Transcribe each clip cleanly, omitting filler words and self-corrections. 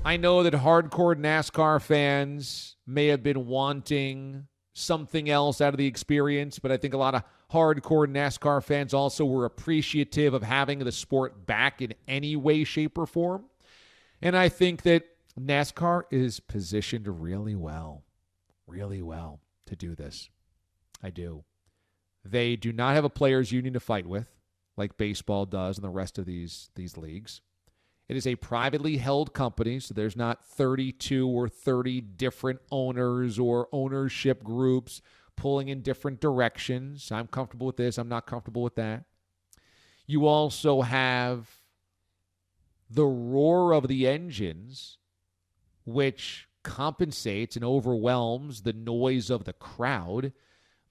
I know that hardcore NASCAR fans may have been wanting something else out of the experience, but I think a lot of hardcore NASCAR fans also were appreciative of having the sport back in any way, shape, or form. And I think that NASCAR is positioned really well to do this. I do. They do not have a players' union to fight with, like baseball does and the rest of these leagues. It is a privately held company, so there's not 32 or 30 different owners or ownership groups pulling in different directions. I'm comfortable with this. I'm not comfortable with that. You also have the roar of the engines, which compensates and overwhelms the noise of the crowd.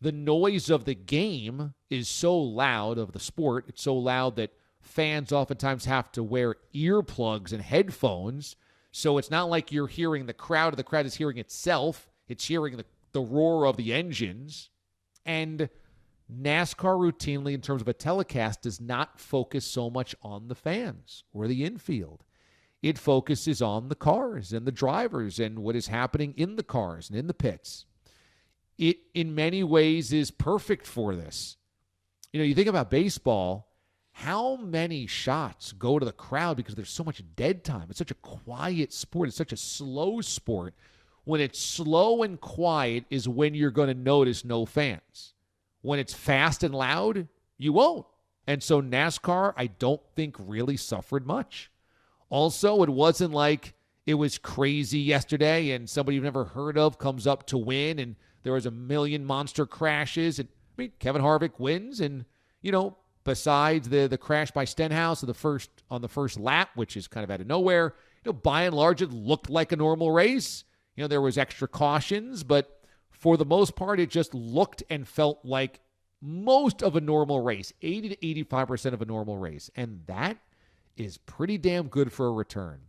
The noise of the game is so loud, of the sport, it's so loud that fans oftentimes have to wear earplugs and headphones. So it's not like you're hearing the crowd. The crowd is hearing itself. It's hearing the roar of the engines. And NASCAR routinely, in terms of a telecast, does not focus so much on the fans or the infield. It focuses on the cars and the drivers and what is happening in the cars and in the pits. It, in many ways, is perfect for this. You know, you think about baseball, how many shots go to the crowd because there's so much dead time? It's such a quiet sport. It's such a slow sport. When it's slow and quiet is when you're going to notice no fans. When it's fast and loud, you won't. And so NASCAR, I don't think really suffered much. Also, it wasn't like it was crazy yesterday and somebody you've never heard of comes up to win and there was a million monster crashes. And I mean, Kevin Harvick wins, and, you know, besides the crash by Stenhouse on the first lap, which is kind of out of nowhere, you know, by and large, it looked like a normal race. You know, there was extra cautions, but for the most part, it just looked and felt like most of a normal race, 80 to 85% of a normal race. And that is pretty damn good for a return.